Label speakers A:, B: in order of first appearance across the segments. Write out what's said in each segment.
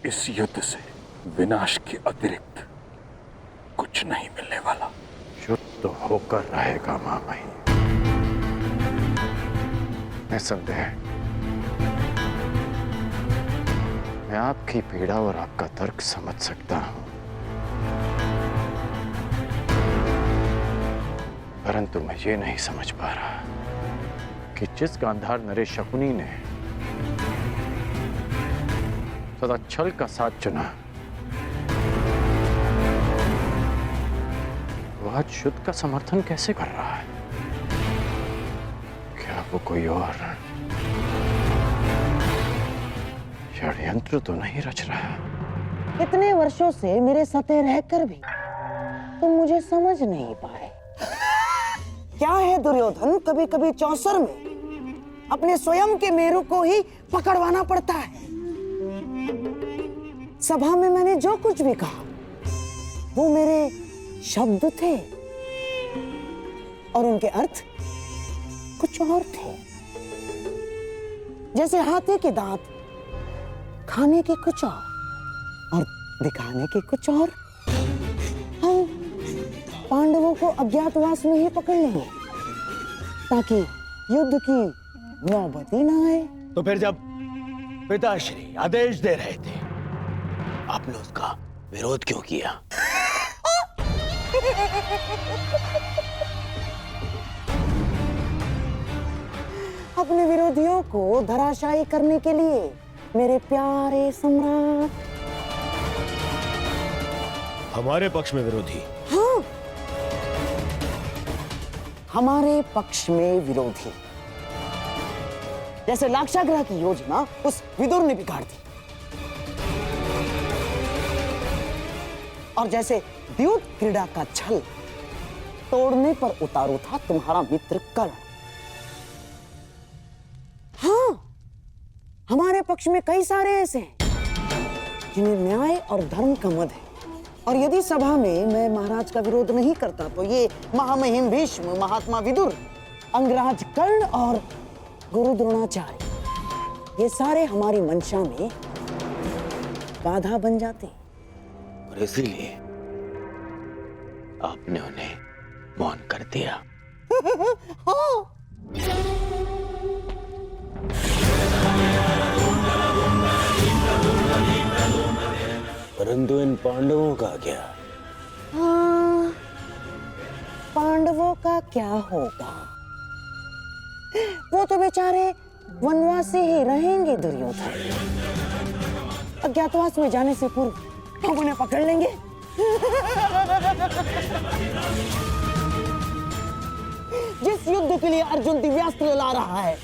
A: इस युद्ध से विनाश के अतिरिक्त कुछ नहीं मिलने वाला।
B: युद्ध तो होकर रहेगा महामहिम, निसंदेह। मैं आपकी पीड़ा और आपका तर्क समझ सकता हूं, परंतु मैं ये नहीं समझ पा रहा कि जिस गांधार नरेश शकुनी ने सदा छल का साथ चुना, वह आज युद्ध का समर्थन कैसे कर रहा है? क्या वो कोई और षड्यंत्र तो नहीं रच रहा?
C: इतने वर्षों से मेरे साथे रहकर भी तुम मुझे समझ नहीं पाए। क्या है दुर्योधन, कभी कभी चौसर में अपने स्वयं के मेरू को ही पकड़वाना पड़ता है। सभा में मैंने जो कुछ भी कहा वो मेरे शब्द थे और उनके अर्थ कुछ और थे। जैसे हाथी के दांत खाने के कुछ और दिखाने के कुछ और। हम पांडवों को अज्ञातवास में ही पकड़ लेंगे ताकि युद्ध की नौबत ही ना आए।
D: तो फिर जब पिताश्री आदेश दे रहे थे, आपने उसका विरोध क्यों किया?
C: अपने विरोधियों को धराशायी करने के लिए मेरे प्यारे सम्राट।
D: हमारे पक्ष में विरोधी?
C: हाँ, हमारे पक्ष में विरोधी। जैसे लाक्षागृह की योजना उस विदुर ने बिगाड़ दी, और जैसे द्यूत क्रीड़ा का छल तोड़ने पर उतारू था तुम्हारा मित्र कर्ण। हाँ, हमारे पक्ष में कई सारे ऐसे हैं जिन्हें न्याय और धर्म का मद है, और यदि सभा में मैं महाराज का विरोध नहीं करता तो ये महामहिम भीष्म, महात्मा विदुर, अंगराज कर्ण और गुरु द्रोणाचार्य, ये सारे हमारी मंशा में बाधा बन जाते।
D: और इसीलिए आपने उन्हें मौन कर दिया।
C: हाँ।
D: परंतु इन पांडवों का क्या?
C: हाँ, पांडवों का क्या होगा? वो तो बेचारे वनवासी ही रहेंगे दुर्योधन। अज्ञातवास में जाने से पूर्व हम उन्हें पकड़ लेंगे। जिस युद्ध के लिए अर्जुन दिव्यास्त्र ला रहा है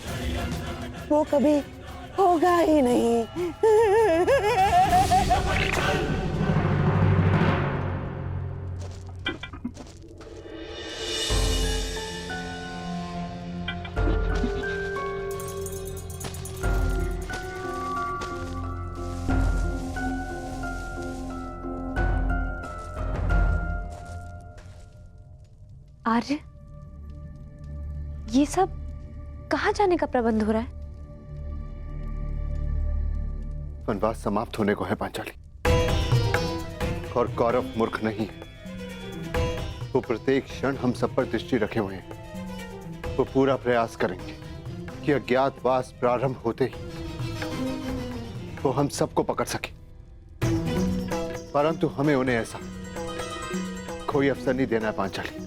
C: वो कभी होगा ही नहीं।
E: आर्य, ये सब कहाँ जाने का प्रबंध हो रहा है?
F: वनवास समाप्त होने को है पांचाली, और कौरव मूर्ख नहीं है। वो प्रत्येक क्षण हम सब पर दृष्टि रखे हुए हैं। वो पूरा प्रयास करेंगे कि अज्ञातवास प्रारंभ होते ही वो हम सबको पकड़ सके, परंतु हमें उन्हें ऐसा कोई अवसर नहीं देना है पांचाली।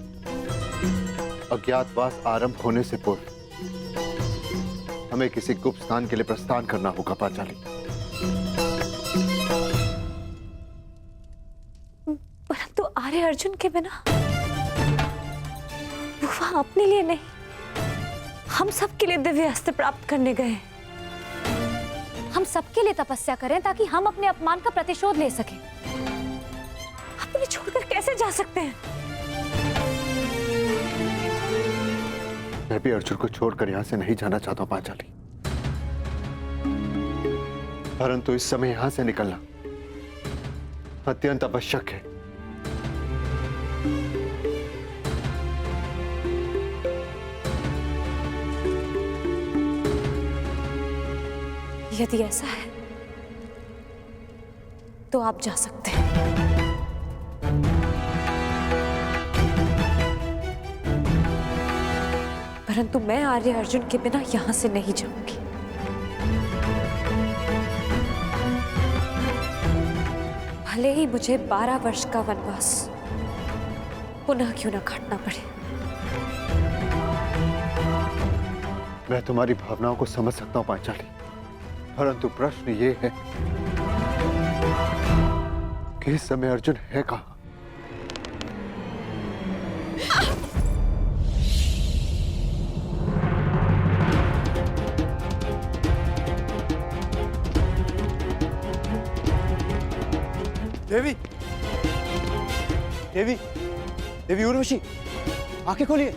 F: अज्ञातवास आरंभ होने से पूर्व हमें किसी गुप्त स्थान के लिए प्रस्थान करना होगा पांचाली।
E: परंतु आर्य अर्जुन के बिना वो वहां अपने लिए नहीं, हम सबके लिए दिव्य अस्त्र प्राप्त करने गए। हम सबके लिए तपस्या करें ताकि हम अपने अपमान का प्रतिशोध ले सकें। आप उन्हें छोड़कर कैसे जा सकते हैं?
F: मैं भी अर्जुन को छोड़कर यहां से नहीं जाना चाहता हूं पांचाली, परंतु इस समय यहां से निकलना अत्यंत आवश्यक है।
E: यदि ऐसा है तो आप जा सकते हैं। परंतु मैं आर्य अर्जुन के बिना यहां से नहीं जाऊंगी। भले ही मुझे 12 वर्ष का वनवास पुनः क्यों न काटना पड़े।
F: मैं तुम्हारी भावनाओं को समझ सकता हूं पांचाली, परंतु प्रश्न ये है कि इस समय अर्जुन है कहां?
G: देवी, देवी, देवी उर्वशी, आंखें खोलिए,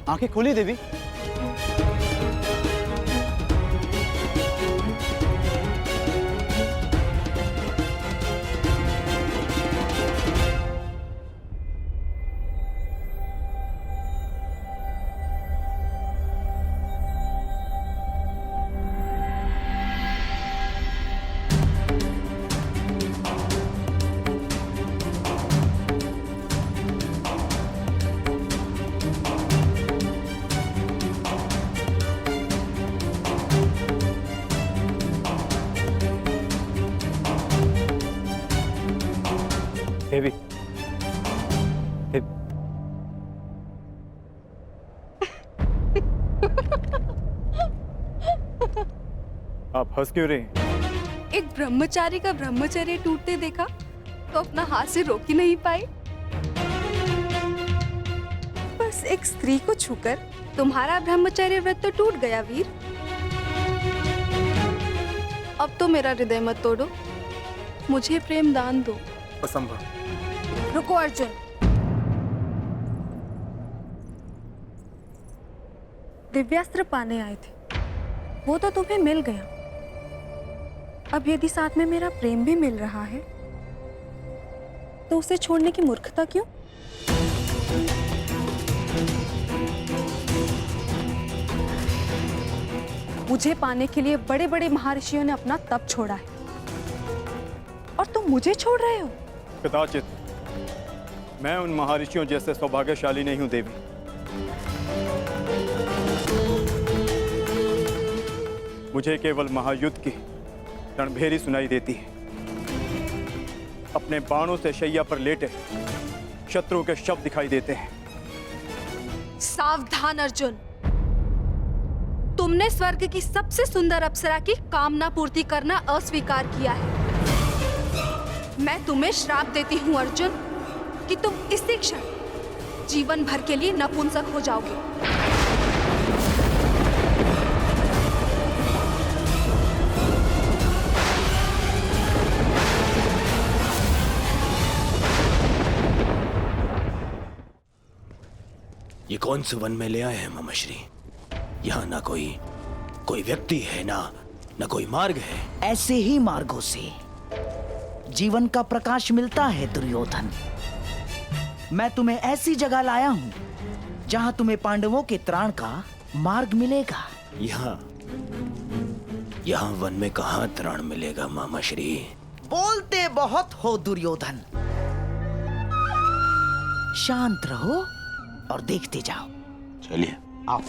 G: आंखें खोलिए देवी। देवी, आप हंस क्यों रहे हैं?
H: एक ब्रह्मचारी का ब्रह्मचर्य टूटते देखा तो अपना हाथ से रोक ही नहीं पाए। बस एक स्त्री को छूकर तुम्हारा ब्रह्मचर्य व्रत तो टूट गया वीर। अब तो मेरा हृदय मत तोड़ो, मुझे प्रेम दान दो।
G: असंभव।
H: रुको अर्जुन, दिव्यास्त्र पाने आए थे, वो तो तुम्हें मिल गया। अब यदि साथ में मेरा प्रेम भी मिल रहा है तो उसे छोड़ने की मूर्खता क्यों? मुझे पाने के लिए बड़े बड़े महर्षियों ने अपना तप छोड़ा है और तुम मुझे छोड़ रहे हो।
G: कदाचित मैं उन महर्षियों जैसे सौभाग्यशाली नहीं हूं देवी। मुझे केवल महायुद्ध की रणभेरी सुनाई देती है। अपने बाणों से शैया पर लेटे शत्रु के शव दिखाई देते हैं।
H: सावधान अर्जुन, तुमने स्वर्ग की सबसे सुंदर अप्सरा की कामना पूर्ति करना अस्वीकार किया है। मैं तुम्हें श्राप देती हूं अर्जुन कि तुम इसी क्षण जीवन भर के लिए नपुंसक हो जाओगे।
D: ये कौन से वन में ले आए हैं मामाश्री? यहाँ ना कोई व्यक्ति है, ना कोई मार्ग है।
I: ऐसे ही मार्गों से जीवन का प्रकाश मिलता है दुर्योधन। मैं तुम्हें ऐसी जगह लाया हूँ जहाँ तुम्हें पांडवों के त्राण का मार्ग मिलेगा।
D: यहाँ वन में कहाँ त्राण मिलेगा मामाश्री?
I: बोलते बहुत हो दुर्योधन, शांत रहो और देखते जाओ।
D: चलिए
I: आओ।